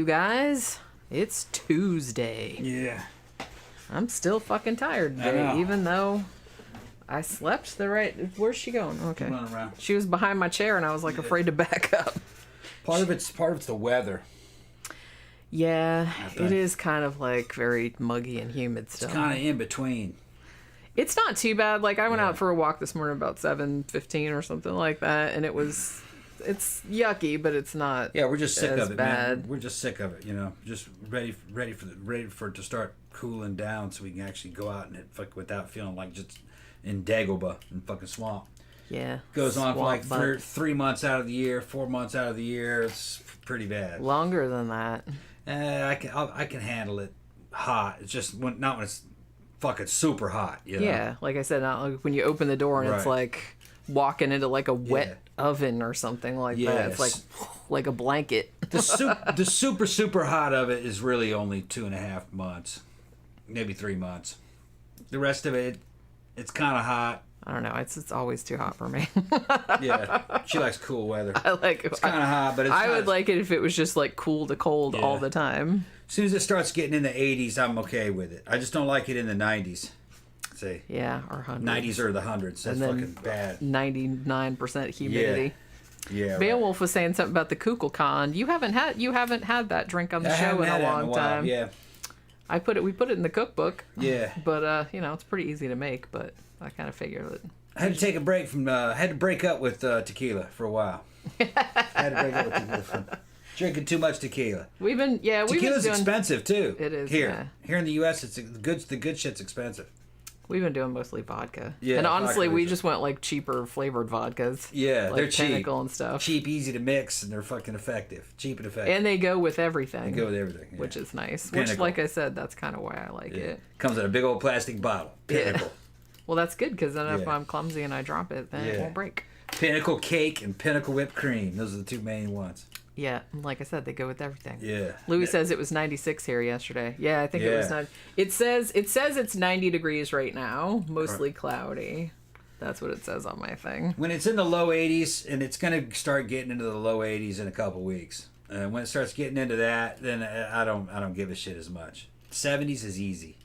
you guys. It's Tuesday. Yeah. I'm still fucking tired today, even though I slept the right... Where's she going? Okay. Running around. She was behind my chair, and I was, like, afraid to back up. Part of it's the weather. Yeah, it is kind of, like, very muggy and humid still. It's kind of in between. It's not too bad. Like, I went out for a walk this morning about 7:15 or something like that, and it was... It's yucky, but it's not. Yeah, we're just sick of it, bad. man. We're just sick of it, you know. Just ready for it to start cooling down, so we can actually go out and fuck without feeling like just in Dagobah and fucking swamp. Yeah. Goes on for like 3 months out of the year, 4 months out of the year. It's pretty bad. Longer than that. I can handle it hot. It's just not when it's fucking super hot. You know? Yeah, like I said, not like when you open the door and it's like walking into like a wet oven or something like that. It's like a blanket. The super hot of it is really only 2.5 months, maybe 3 months. The rest of it, it's kind of hot. I don't know. It's always too hot for me. Yeah, she likes cool weather. I like it's kind of hot, but I would like it if it was just like cool to cold all the time. As soon as it starts getting in the 80s, I'm okay with it. I just don't like it in the 90s. Say. Yeah, or 100s. 90s or the 100s. That's fucking bad. 99% humidity. Yeah. Beowulf was saying something about the Kukulkan. You haven't had that drink on the show in a long time. Yeah. We put it in the cookbook. Yeah. But it's pretty easy to make, but I kind of figured that I had to take a break from had to break up with tequila for a while. Had to break up with tequila from drinking too much tequila. Tequila's expensive too. It is. Here in the US it's the good shit's expensive. We've been doing mostly vodka. Yeah, and honestly, we just went like cheaper flavored vodkas. Yeah, like they're cheap. Pinnacle and stuff. Cheap, easy to mix, and they're fucking effective. Cheap and effective. And they go with everything. Yeah. Which is nice. Pinnacle. Which, like I said, that's kind of why I like it. Comes in a big old plastic bottle. Pinnacle. Yeah. Well, that's good, because then if I'm clumsy and I drop it, then it won't break. Pinnacle cake and Pinnacle whipped cream. Those are the two main ones. Yeah, like I said, they go with everything. Yeah. Louis says it was 96 here yesterday. Yeah, I think it was 90. It says it's 90 degrees right now, mostly cloudy. That's what it says on my thing. When it's in the low 80s, and it's going to start getting into the low 80s in a couple weeks. When it starts getting into that, then I don't give a shit as much. 70s is easy.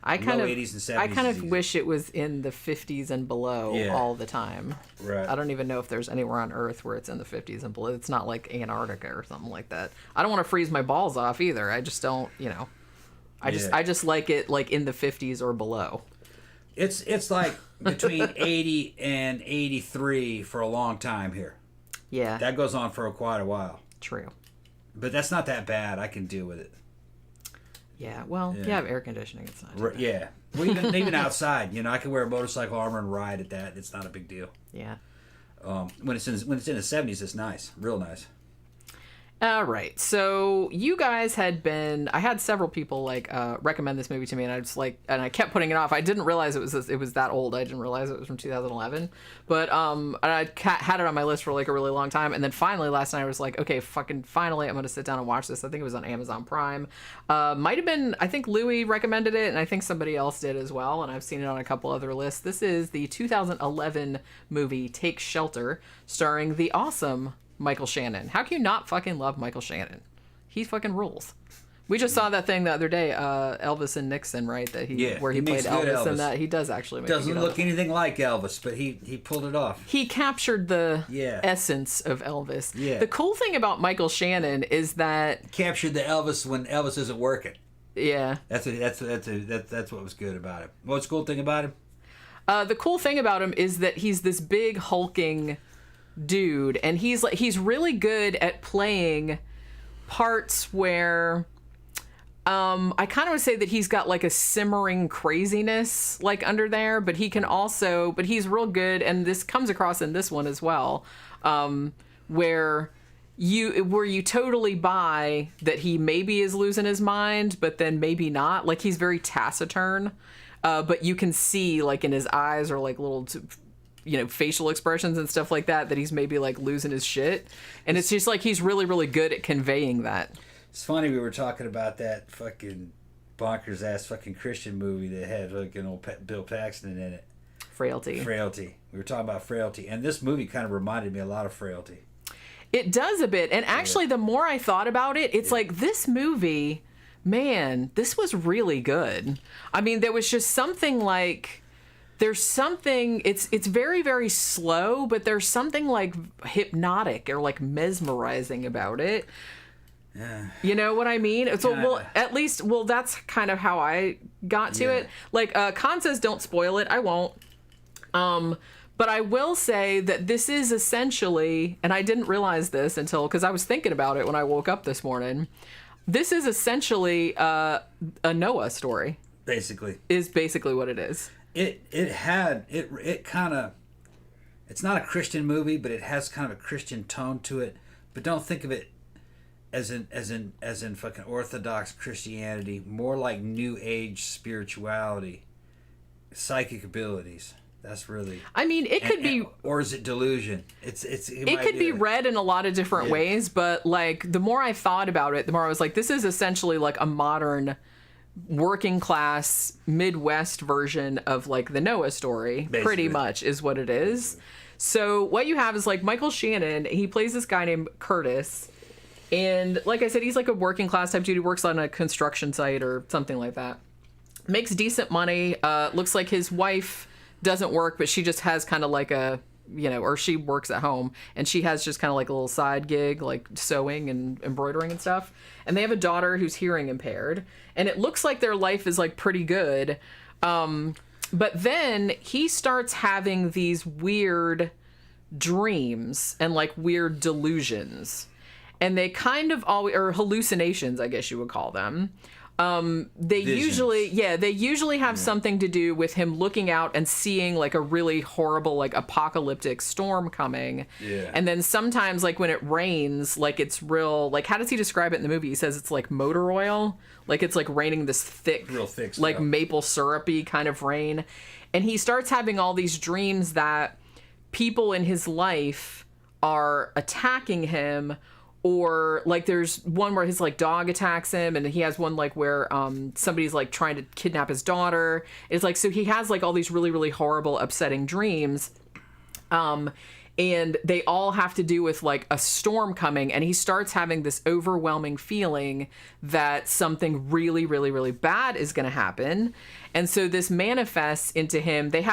I kind of easy. wish it was in the 50s and below all the time. Right. I don't even know if there's anywhere on Earth where it's in the 50s and below. It's not like Antarctica or something like that. I don't want to freeze my balls off either. I just don't, I just like it like in the 50s or below. It's like between 80 and 83 for a long time here. Yeah. That goes on for quite a while. True. But that's not that bad. I can deal with it. Yeah, well, you have air conditioning. It's not too bad. Yeah. Well, even outside, I can wear a motorcycle armor and ride at that. It's not a big deal. Yeah. When it's in the 70s, it's nice. Real nice. All right. So you guys I had several people recommend this movie to me, and I kept putting it off. I didn't realize it was that old. I didn't realize it was from 2011. But and I had it on my list for like a really long time, and then finally last night I was like, okay, fucking finally I'm gonna sit down and watch this. I think it was on Amazon Prime. Might have been. I think Louis recommended it, and I think somebody else did as well. And I've seen it on a couple other lists. This is the 2011 movie Take Shelter, starring the awesome Michael Shannon. How can you not fucking love Michael Shannon? He fucking rules. We just saw that thing the other day, Elvis and Nixon, right? Where he played Elvis, and that he does actually make doesn't look anything like Elvis, but he pulled it off. He captured the essence of Elvis. Yeah. The cool thing about Michael Shannon is that captured the Elvis when Elvis isn't working. Yeah. That's what was good about him. What's the cool thing about him? The cool thing about him is that he's this big hulking dude, and he's really good at playing parts where I kind of would say that he's got like a simmering craziness like under there, but he's real good, and this comes across in this one as well, where you totally buy that he maybe is losing his mind, but then maybe not. Like, he's very taciturn, but you can see like in his eyes or like little facial expressions and stuff like that he's maybe like losing his shit, and it's just like he's really, really good at conveying that. It's funny, we were talking about that fucking bonkers ass fucking Christian movie that had fucking old Bill Paxton in it. Frailty. We were talking about Frailty, and this movie kind of reminded me a lot of Frailty. It does a bit. And actually, the more I thought about it, it's like this movie, man, this was really good. I mean, there was just something like, there's something, it's very, very slow, but there's something like hypnotic or like mesmerizing about it. Yeah. You know what I mean? So, well, at least, well, that's kind of how I got to it. Like, Khan says, don't spoil it. I won't. But I will say that this is essentially, and I didn't realize this until, because I was thinking about it when I woke up this morning. This is essentially a Noah story. Basically. Is basically what it is. It kind of, it's not a Christian movie, but it has kind of a Christian tone to it. But don't think of it as in fucking Orthodox Christianity. More like New Age spirituality, psychic abilities. That's really. I mean, it could be, or is it delusion? It could be read in a lot of different ways, but like the more I thought about it, the more I was like, this is essentially like a modern, working class Midwest version of like the Noah story. Basically. Pretty much is what it is. So what you have is like Michael Shannon. He plays this guy named Curtis, and like I said, he's like a working class type dude who works on a construction site or something like that. Makes decent money. Looks like his wife doesn't work, but she just has kind of like a, you know, or she works at home and she has just kind of like a little side gig, like sewing and embroidering and stuff. And they have a daughter who's hearing impaired, and it looks like their life is like pretty good. But then he starts having these weird dreams and like weird delusions, and they kind of always, or hallucinations, I guess you would call them. They usually have something to do with him looking out and seeing like a really horrible, like apocalyptic storm coming. Yeah. And then sometimes like when it rains, like it's real, like how does he describe it in the movie? He says it's like motor oil. Like it's like raining this thick, real thick stuff. Like maple syrupy kind of rain. And he starts having all these dreams that people in his life are attacking him. Or like there's one where his like dog attacks him, and he has one like where somebody's like trying to kidnap his daughter. It's like, so he has like all these really, really horrible, upsetting dreams. And they all have to do with like a storm coming, and he starts having this overwhelming feeling that something really, really, really bad is going to happen. And so this manifests into him. They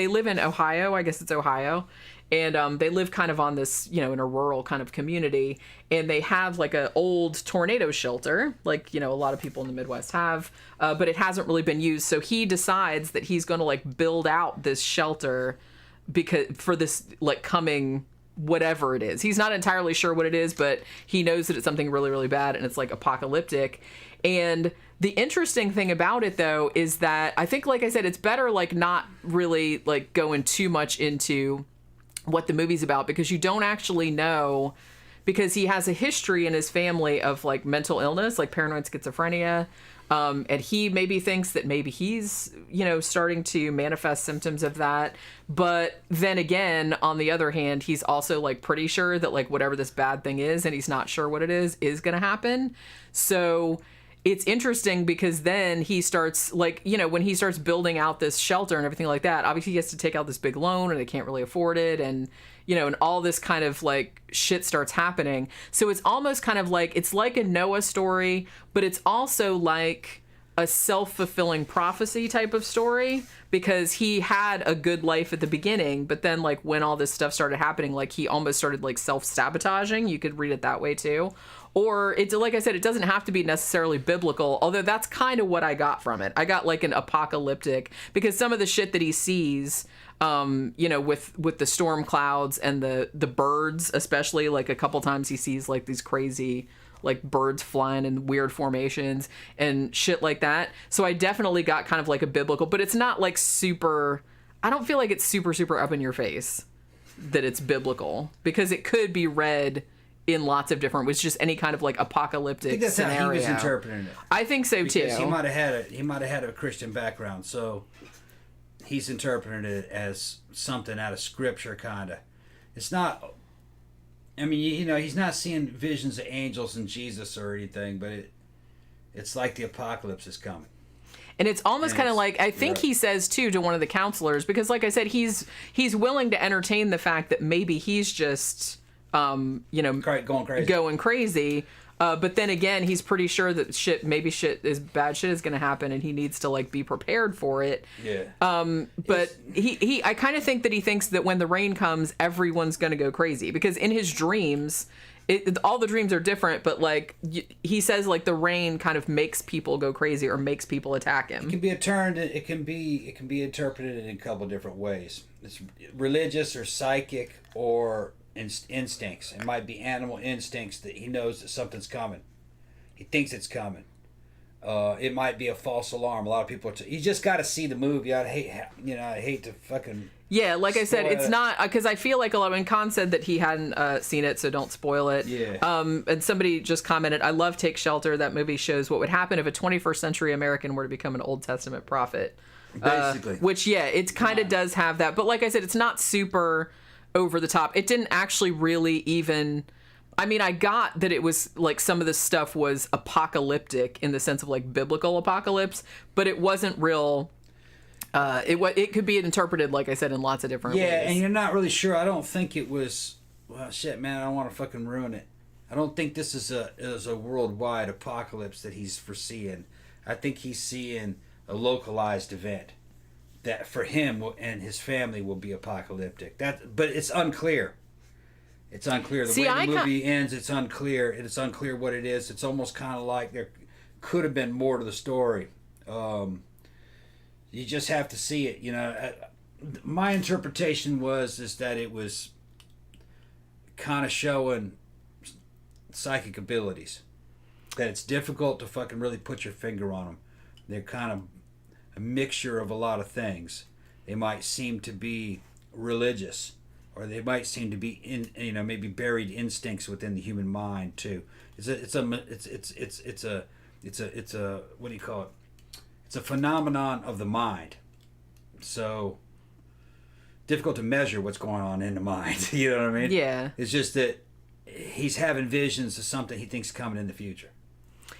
live in Ohio, I guess it's Ohio. And they live kind of on this, you know, in a rural kind of community. And they have like an old tornado shelter, like, you know, a lot of people in the Midwest have. But it hasn't really been used. So he decides that he's going to like build out this shelter because for this like coming whatever it is. He's not entirely sure what it is, but he knows that it's something really, really bad and it's like apocalyptic. And the interesting thing about it, though, is that I think, like I said, it's better like not really like going too much into what the movie's about, because you don't actually know, because he has a history in his family of like mental illness, like paranoid schizophrenia. And he maybe thinks that maybe he's, you know, starting to manifest symptoms of that. But then again, on the other hand, he's also like pretty sure that like whatever this bad thing is, and he's not sure what it is going to happen. So it's interesting because then he starts like, you know, when he starts building out this shelter and everything like that, obviously he has to take out this big loan and they can't really afford it. And, you know, and all this kind of like shit starts happening. So it's almost kind of like, it's like a Noah story, but it's also like a self-fulfilling prophecy type of story, because he had a good life at the beginning, but then like when all this stuff started happening, like he almost started like self-sabotaging. You could read it that way too. Or it's like I said, it doesn't have to be necessarily biblical, although that's kind of what I got from it. I got like an apocalyptic, because some of the shit that he sees, you know, with the storm clouds and the birds, especially, like a couple times he sees like these crazy like birds flying in weird formations and shit like that. So I definitely got kind of like a biblical, but it's not like super, I don't feel like it's super, super up in your face that it's biblical, because it could be read in lots of different ways, just any kind of like apocalyptic I think that's scenario. how he was interpreting it. I think so too. He might have had a Christian background, so he's interpreting it as something out of scripture, kind of. It's not. I mean, you know, he's not seeing visions of angels and Jesus or anything, but it's like the apocalypse is coming. And it's almost kind of like, I think he says too to one of the counselors, because like I said, he's willing to entertain the fact that maybe he's just going crazy. But then again, he's pretty sure that bad shit is going to happen, and he needs to like be prepared for it. Yeah. But I kind of think that he thinks that when the rain comes, everyone's going to go crazy, because in his dreams, all the dreams are different, but like he says, like the rain kind of makes people go crazy or makes people attack him. It can be interpreted in a couple different ways. It's religious or psychic or instincts. It might be animal instincts that he knows that something's coming. He thinks it's coming. It might be a false alarm. A lot of people you just got to see the movie. I hate to fucking. Yeah, like I said, it's not, because I feel like when Khan said that he hadn't seen it, so don't spoil it. Yeah. And somebody just commented, I love Take Shelter. That movie shows what would happen if a 21st century American were to become an Old Testament prophet. Basically. Which, yeah, it kind of does have that. But like I said, it's not super over the top. It didn't actually really even... I mean, I got that it was like some of this stuff was apocalyptic in the sense of like biblical apocalypse, but it wasn't real... It could be interpreted, like I said, in lots of different ways. Yeah, and you're not really sure. I don't think it was. Well, shit, man, I don't want to fucking ruin it. I don't think this is a worldwide apocalypse that he's foreseeing. I think he's seeing a localized event that for him and his family will be apocalyptic. But it's unclear. It's unclear. The way the movie ends, it's unclear. It's unclear what it is. It's almost kind of like there could have been more to the story. You just have to see it, you know. My interpretation is that it was kind of showing psychic abilities. That it's difficult to fucking really put your finger on them. They're kind of a mixture of a lot of things. They might seem to be religious, or they might seem to be maybe buried instincts within the human mind too. It's a what do you call it? It's a phenomenon of the mind. So difficult to measure what's going on in the mind. You know what I mean? Yeah. It's just that he's having visions of something he thinks coming in the future.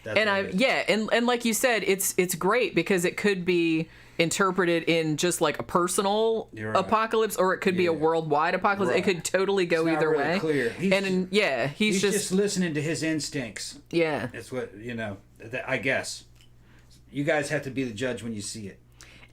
And like you said, it's great because it could be interpreted in just like a personal apocalypse, or it could be a worldwide apocalypse. Right. It could totally go either really way. Clear. He's just listening to his instincts. Yeah. That's what, I guess. You guys have to be the judge when you see it.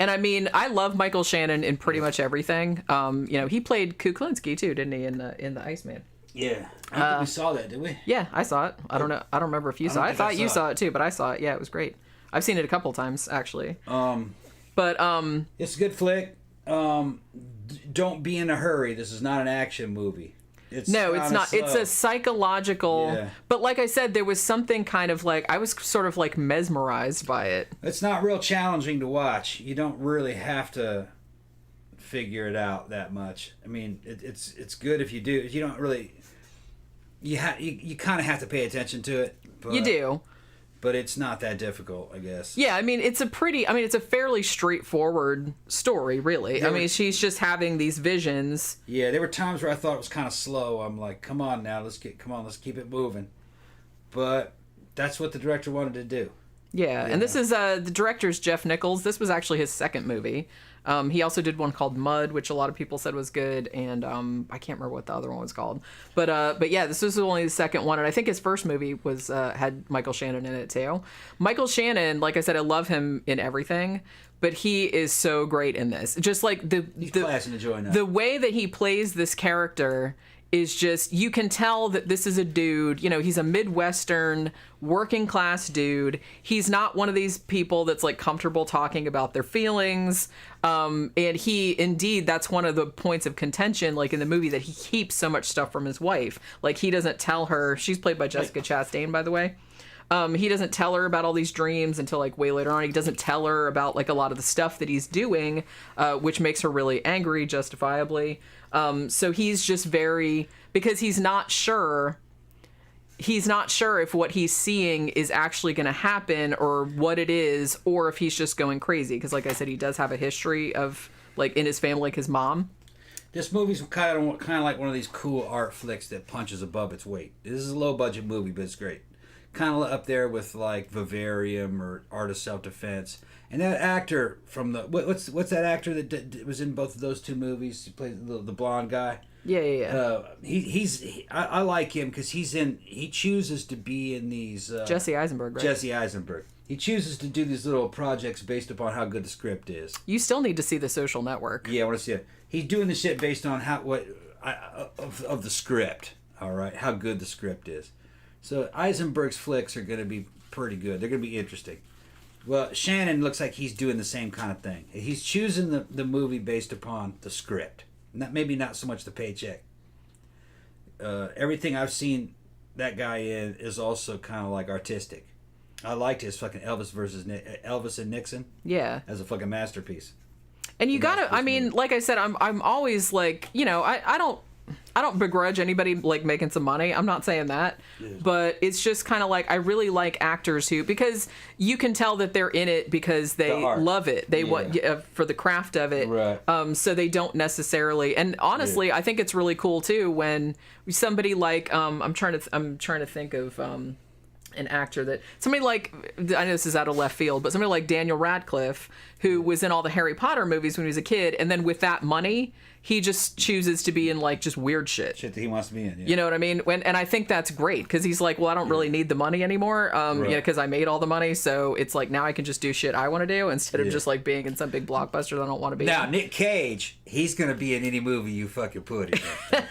And I mean, I love Michael Shannon in pretty much everything. He played Kuklinski too, didn't he, in the Iceman? Yeah. I don't think we saw that, did we? Yeah, I saw it. I don't know. I don't remember if you saw it. I thought you saw it too, but I saw it. Yeah, it was great. I've seen it a couple times actually. It's a good flick. Don't be in a hurry. This is not an action movie. It's not. It's a psychological. Yeah. But like I said, there was something kind of like I was sort of like mesmerized by it. It's not real challenging to watch. You don't really have to figure it out that much. I mean, it's good if you do. You don't really. You kind of have to pay attention to it. But, you do. But it's not that difficult, I guess. Yeah, I mean, it's a fairly straightforward story, really. She's just having these visions. Yeah, there were times where I thought it was kind of slow. I'm like, come on now, let's keep it moving. But that's what the director wanted to do. Yeah, and this is the director's Jeff Nichols. This was actually his second movie. He also did one called Mud, which a lot of people said was good, and I can't remember what the other one was called. But yeah, this was only the second one, and I think his first movie was had Michael Shannon in it too. Michael Shannon, like I said, I love him in everything, but he is so great in this. Just like he's classing to join up. The way that he plays this character is just, you can tell that this is a dude, he's a Midwestern working class dude. He's not one of these people that's like comfortable talking about their feelings. And indeed, that's one of the points of contention, like in the movie, that he keeps so much stuff from his wife. Like he doesn't tell her, she's played by Jessica Chastain, by the way. He doesn't tell her about all these dreams until like way later on. He doesn't tell her about like a lot of the stuff that he's doing, which makes her really angry, justifiably. So he's just because he's not sure if what he's seeing is actually going to happen or what it is, or if he's just going crazy. Because like I said, he does have a history of like in his family, like his mom. This movie's kind of like one of these cool art flicks that punches above its weight. This is a low budget movie, but it's great. Kind of up there with like Vivarium or Art of Self-Defense. And that actor from what's that actor that was in both of those two movies? He played the blonde guy. I like him because he chooses to be in these Jesse Eisenberg, right? Jesse Eisenberg. He chooses to do these little projects based upon how good the script is. You still need to see The Social Network. Yeah, I want to see it. He's doing the shit based on of the script. All right, how good the script is. So Eisenberg's flicks are going to be pretty good. They're going to be interesting. Well, Shannon looks like he's doing the same kind of thing. He's choosing the movie based upon the script. Maybe not so much the paycheck. Everything I've seen that guy in is also kind of like artistic. I liked his fucking Elvis and Nixon. Yeah. As a fucking masterpiece. And you gotta, I mean, like I said, I'm always like, you know, I don't begrudge anybody like making some money. I'm not saying that, but it's just kind of like I really like actors who, because you can tell that they're in it because they love it. They want for the craft of it. Right. So they don't necessarily. And honestly, I think it's really cool too when somebody like I'm trying to think of an actor that somebody like, I know this is out of left field, but somebody like Daniel Radcliffe, who was in all the Harry Potter movies when he was a kid, and then with that money, he just chooses to be in like just weird shit that he wants to be in. Yeah. You know what I mean? And I think that's great because he's like, well, I don't really need the money anymore, you know, because I made all the money, so it's like now I can just do shit I want to do instead of just like being in some big blockbuster that I don't want to be. Now in. Nick Cage, he's gonna be in any movie you fucking put him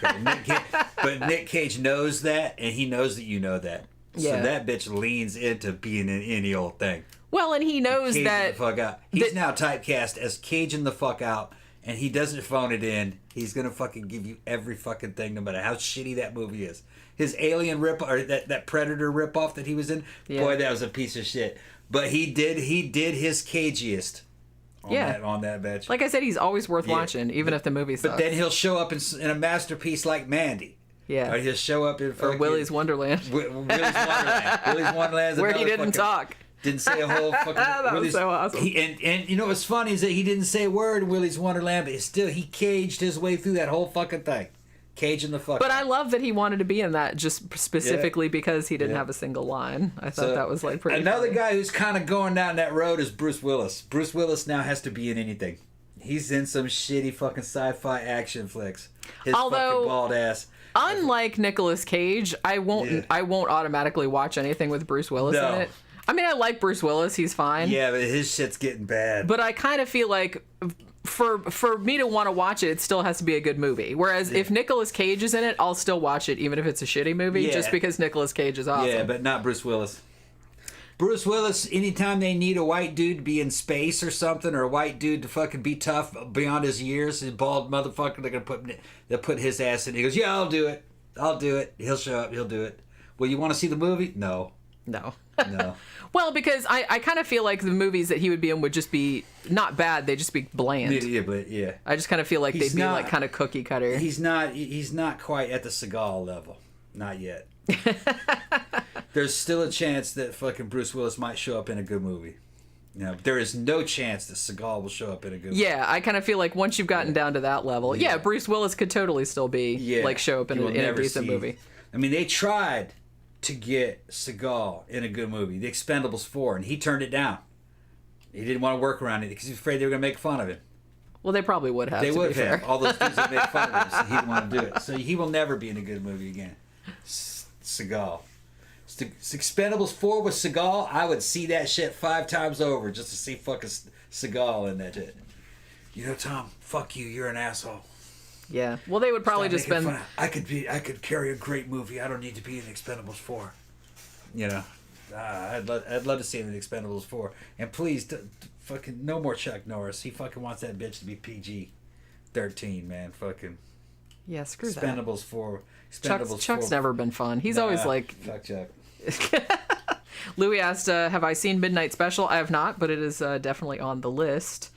in. Okay? But Nick Cage knows that, and he knows that you know that. So that bitch leans into being in any old thing. Well, and he knows that the fuck out. He's now typecast as caging the fuck out, and he doesn't phone it in. He's gonna fucking give you every fucking thing, no matter how shitty that movie is. His Alien rip or that Predator ripoff that he was in, boy, that was a piece of shit. But he did his cagiest. On that bitch. Like I said, he's always worth watching, even if the movie sucks. But then he'll show up in a masterpiece like Mandy. Yeah. Or he'll show up in Willy's Wonderland. Willy's Wonderland. Willy's Wonderland. Where he didn't talk. Didn't say a whole fucking... That was so awesome. And you know what's funny is that he didn't say a word in Willy's Wonderland, but he caged his way through that whole fucking thing. Caging the fuck. But I love that he wanted to be in that just specifically because he didn't have a single line. I thought that was like pretty Another funny. guy who's kind of going down that road is Bruce Willis. Bruce Willis now has to be in anything. He's in some shitty fucking sci-fi action flicks. His fucking bald ass. Unlike Nicolas Cage, I won't automatically watch anything with Bruce Willis in it. I mean, I like Bruce Willis; he's fine. Yeah, but his shit's getting bad. But I kind of feel like for me to want to watch it, it still has to be a good movie. Whereas if Nicolas Cage is in it, I'll still watch it, even if it's a shitty movie, just because Nicolas Cage is awesome. Yeah, but not Bruce Willis. Bruce Willis, anytime they need a white dude to be in space or something, or a white dude to fucking be tough beyond his years, his bald motherfucker, they'll put his ass in. He goes, yeah, I'll do it. He'll show up. He'll do it. Well, you want to see the movie? No. Well, because I kind of feel like the movies that he would be in would just be not bad. They'd just be bland. Yeah. I just kind of feel like they'd be like kind of cookie cutter. He's not quite at the Seagal level. Not yet. There's still a chance that fucking Bruce Willis might show up in a good movie. You know, there is no chance that Seagal will show up in a good movie. Yeah, I kind of feel like once you've gotten down to that level, Bruce Willis could totally still be like show up in a decent movie. I mean, they tried to get Seagal in a good movie, The Expendables 4, and he turned it down. He didn't want to work around it because he was afraid they were going to make fun of him. Well, they probably would have. They would have. All those dudes would make fun of him, so he didn't want to do it. So he will never be in a good movie again. Seagal. Expendables 4 with Seagal, I would see that shit 5 times over just to see fucking Seagal in that shit. You know, Tom, fuck you, you're an asshole. Yeah. Well, they would probably just spend... I could carry a great movie. I don't need to be in Expendables 4. You know, I'd love to see him in Expendables 4. And please, fucking no more Chuck Norris. He fucking wants that bitch to be PG-13, man. Fucking... Yeah, screw Expendables that. 4. Chuck's never been fun. He's always like... Fuck Chuck. Louis asked, have I seen Midnight Special? I have not, but it is definitely on the list.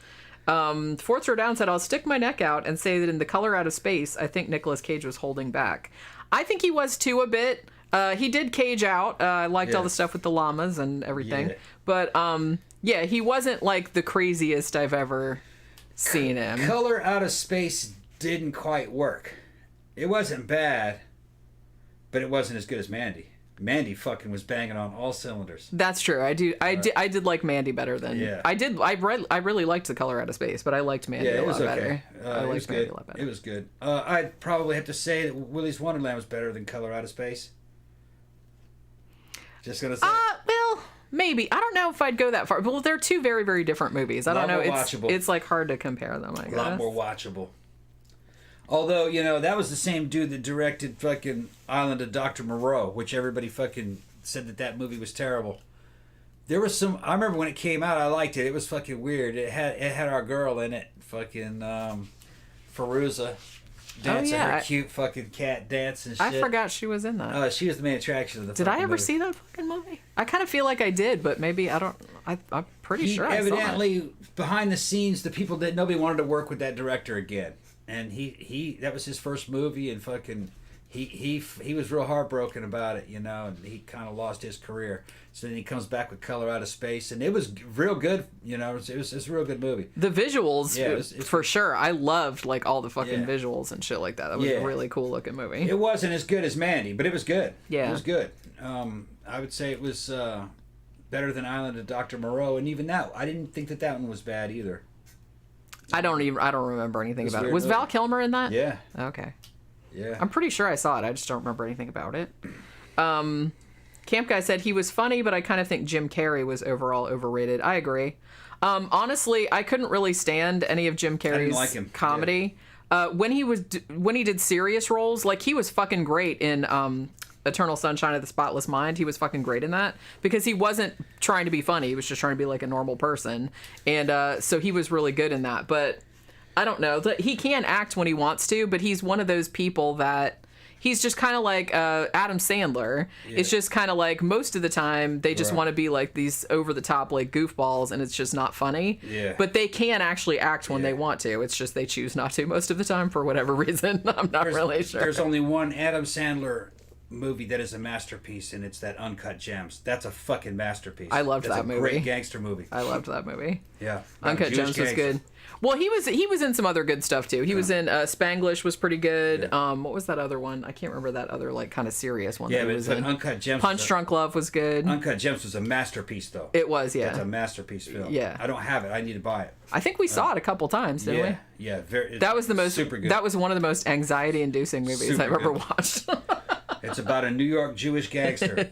Fourth Row Down said, I'll stick my neck out and say that in The Color Out of Space, I think Nicolas Cage was holding back. I think he was too a bit. He did cage out. I liked all the stuff with the llamas and everything. Yeah. But, he wasn't like the craziest I've ever seen him. Color Out of Space didn't quite work. It wasn't bad, but it wasn't as good as Mandy. Mandy fucking was banging on all cylinders. That's true. I did like Mandy better than. Yeah. I really liked The Color Out of Space, but I liked Mandy a lot better. I liked Mandy a lot better. It was good. I'd probably have to say that Willy's Wonderland was better than Color Out of Space. Just gonna say. Well, maybe. I don't know if I'd go that far. Well, they're two very, very different movies. I don't know. It's like hard to compare them, I guess. A lot more watchable. Although, you know, that was the same dude that directed fucking Island of Dr. Moreau, which everybody fucking said that movie was terrible. There was some... I remember when it came out, I liked it. It was fucking weird. It had our girl in it. Fucking Feruza dancing her cute fucking cat dance and shit. I forgot she was in that. She was the main attraction of the Did I ever see that fucking movie? I kind of feel like I did, but maybe I don't... I'm pretty sure I saw it. Evidently, behind the scenes, nobody wanted to work with that director again. And he that was his first movie, and fucking he was real heartbroken about it, you know, and he kind of lost his career. So then he comes back with Color Out of Space, and it was real good, you know. It was a real good movie. The visuals, it's for sure. I loved like all the fucking visuals and shit like that. That was a really cool looking movie. It wasn't as good as Mandy, but it was good. Yeah, it was good. I would say it was better than Island of Dr. Moreau, and even that, I didn't think that one was bad either. I don't remember anything about it. Was Val Kilmer in that? Yeah. Okay. Yeah. I'm pretty sure I saw it. I just don't remember anything about it. Camp Guy said he was funny, but I kind of think Jim Carrey was overall overrated. I agree. Honestly, I couldn't really stand any of Jim Carrey's comedy. Yeah. When he did serious roles, like he was fucking great in Eternal Sunshine of the Spotless Mind. He was fucking great in that because he wasn't trying to be funny. He was just trying to be like a normal person. And so he was really good in that. But I don't know. He can act when he wants to, but he's one of those people that he's just kind of like Adam Sandler. Yeah. It's just kind of like most of the time they just want to be like these over the top like goofballs, and it's just not funny. Yeah. But they can actually act when they want to. It's just they choose not to most of the time for whatever reason. I'm not really sure. There's only one Adam Sandler movie that is a masterpiece, and it's that Uncut Gems. That's a fucking masterpiece. I loved that movie. Great gangster movie. I loved that movie. Yeah, Uncut Gems was good. Well, he was in some other good stuff too. He was in Spanglish was pretty good. Yeah. What was that other one? I can't remember that other like kind of serious one. Yeah, that he was in. Uncut Gems. Punch Drunk Love was good. Uncut Gems was a masterpiece, though. It was, yeah. It's a masterpiece film. Yeah. I don't have it. I need to buy it. I think we saw it a couple times, didn't we? Yeah, that was the most super good. That was one of the most anxiety-inducing movies I've ever watched. It's about a New York Jewish gangster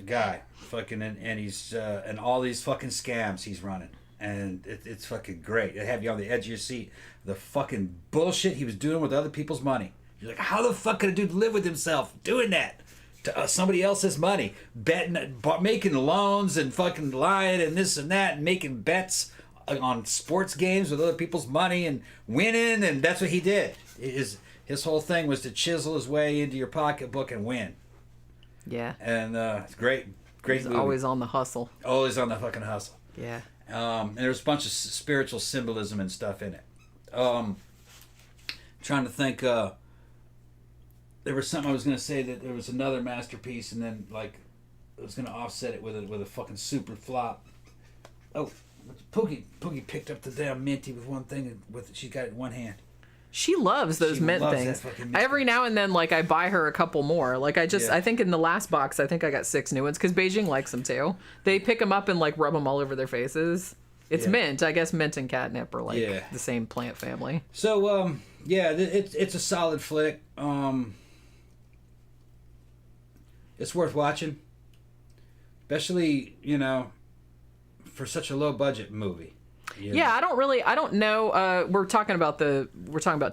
guy, fucking, and he's and all these fucking scams he's running, and it's fucking great. They have you on the edge of your seat. The fucking bullshit he was doing with other people's money. You're like, how the fuck could a dude live with himself doing that to somebody else's money, making loans and fucking lying and this and that, and making bets on sports games with other people's money and winning, and that's what he did. His whole thing was to chisel his way into your pocketbook and win. Yeah. And it's great movie. Always on the hustle. Always on the fucking hustle. Yeah. And there's a bunch of spiritual symbolism and stuff in it. Trying to think, there was something I was going to say that there was another masterpiece, and then like I was going to offset it with a fucking super flop. Oh, Pookie picked up the damn minty with one thing, and she got it in one hand. She loves those mint things. Every now and then, like, I buy her a couple more. Like, I think in the last box, I think I got 6 new ones, because Beijing likes them, too. They pick them up and, like, rub them all over their faces. It's mint. I guess mint and catnip are, like, the same plant family. So, it's a solid flick. It's worth watching. Especially, you know, for such a low-budget movie. Yeah, I don't know. We're talking about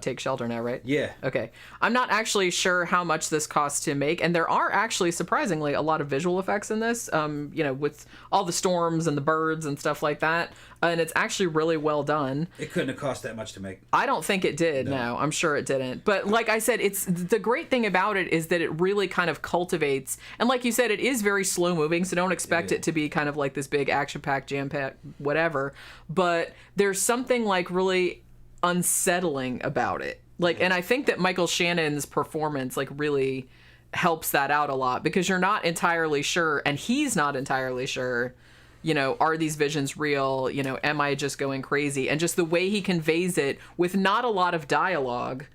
Take Shelter now, right? Yeah. Okay. I'm not actually sure how much this costs to make, and there are actually surprisingly a lot of visual effects in this. You know, with all the storms and the birds and stuff like that, and it's actually really well done. It couldn't have cost that much to make. I don't think it did. No, I'm sure it didn't. But like I said, it's the great thing about it is that it really kind of cultivates, and like you said, it is very slow moving, so don't expect it to be kind of like this big action-packed, jam-packed, whatever. But there's something like really unsettling about it. Like, and I think that Michael Shannon's performance like really helps that out a lot, because you're not entirely sure, and he's not entirely sure, you know, are these visions real? You know, am I just going crazy? And just the way he conveys it with not a lot of dialogue,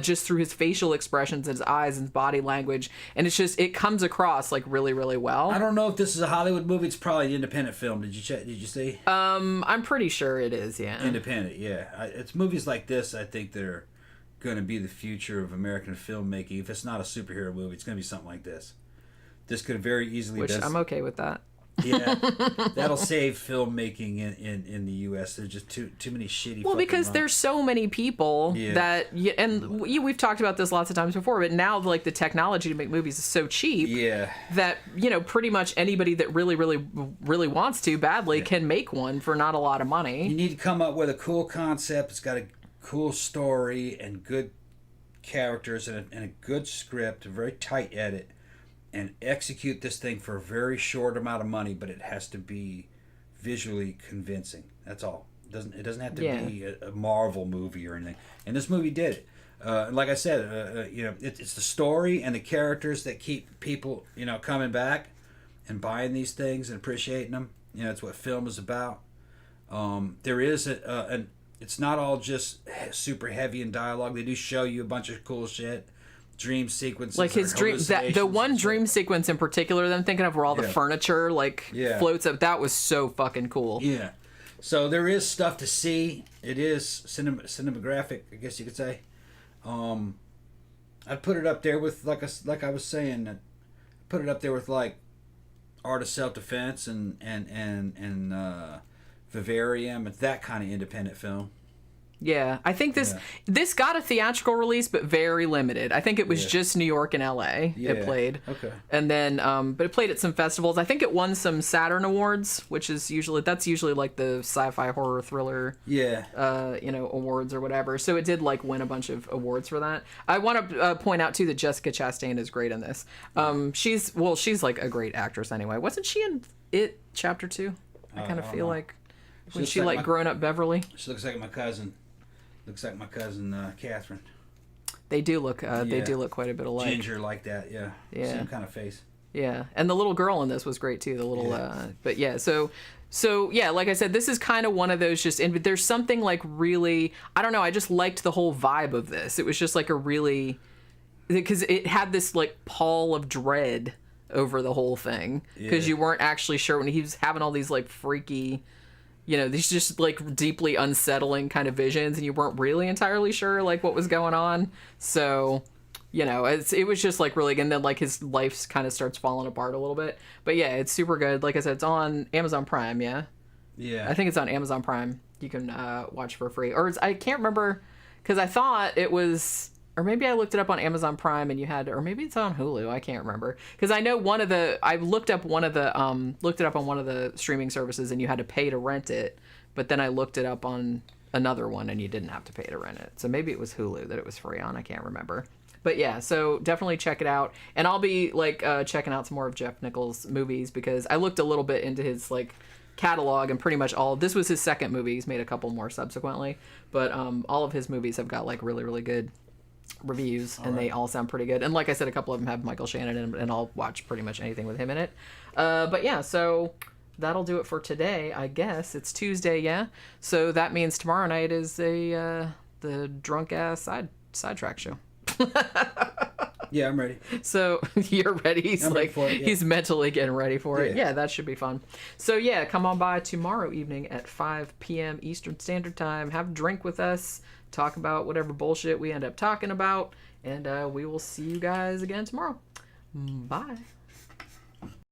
just through his facial expressions and his eyes and body language. And it's just, it comes across like really, really well. I don't know if this is a Hollywood movie. It's probably an independent film. Did you check? Did you see? I'm pretty sure it is, yeah. Independent, yeah. It's movies like this, I think, that are going to be the future of American filmmaking. If it's not a superhero movie, it's going to be something like this. This could very easily... Which I'm okay with that. Yeah, that'll save filmmaking in the U.S. There's just too many shitty. Well, because there's so many people that, and we've talked about this lots of times before, but now like the technology to make movies is so cheap that pretty much anybody that really, really, really wants to badly can make one for not a lot of money. You need to come up with a cool concept. It's got a cool story and good characters and a good script, a very tight edit. And execute this thing for a very short amount of money, but it has to be visually convincing. That's all. It doesn't have to be a Marvel movie or anything. And this movie did it. Like I said, it's the story and the characters that keep people, coming back and buying these things and appreciating them. It's what film is about. There is it's not all just super heavy in dialogue. They do show you a bunch of cool shit. Dream sequences, like his dream, the one dream sequence in particular that I'm thinking of, where all the furniture floats up. That was so fucking cool. Yeah, so there is stuff to see. It is cinematographic, I guess you could say. I'd put it up there with like I was saying, put it up there with like Art of Self-Defense and Vivarium and that kind of independent film. Yeah, I think this got a theatrical release, but very limited. I think it was just New York and LA it played. Okay. And then, but it played at some festivals. I think it won some Saturn Awards, which is usually like the sci-fi horror thriller. Awards or whatever. So it did like win a bunch of awards for that. I want to point out too that Jessica Chastain is great in this. She's like a great actress anyway. Wasn't she in It Chapter 2? I kind of feel like when she like grown up Beverly. She looks like my cousin. Looks like my cousin Catherine. They do look. They do look quite a bit alike. Ginger like that, yeah. Same kind of face. Yeah, and the little girl in this was great too. The little, but yeah. So yeah, like I said, this is kind of one of those just. There's something like really. I don't know. I just liked the whole vibe of this. It was just like a really, because it had this like pall of dread over the whole thing, because you weren't actually sure when he was having all these like freaky. These just like deeply unsettling kind of visions, and you weren't really entirely sure like what was going on. So, it was just like really, and then like his life kind of starts falling apart a little bit. But yeah, it's super good. Like I said, it's on Amazon Prime. Yeah. I think it's on Amazon Prime. You can watch for free, or I can't remember, because I thought it was. Or maybe I looked it up on Amazon Prime and you had, or maybe it's on Hulu. I can't remember, because I know I looked it up on one of the streaming services and you had to pay to rent it, but then I looked it up on another one and you didn't have to pay to rent it. So maybe it was Hulu that it was free on. I can't remember. But yeah, so definitely check it out, and I'll be like checking out some more of Jeff Nichols' movies, because I looked a little bit into his like catalog, and pretty much this was his second movie. He's made a couple more subsequently, but all of his movies have got like really, really good reviews, and they all sound pretty good. And like I said, a couple of them have Michael Shannon in, and I'll watch pretty much anything with him in it. But yeah, so that'll do it for today, I guess. It's Tuesday, yeah. So that means tomorrow night is the drunk ass sidetrack show. Yeah, I'm ready. So you're ready. He's he's mentally getting ready for it. Yeah, that should be fun. So yeah, come on by tomorrow evening at 5 p.m. Eastern Standard Time. Have a drink with us. Talk about whatever bullshit we end up talking about. And we will see you guys again tomorrow. Bye.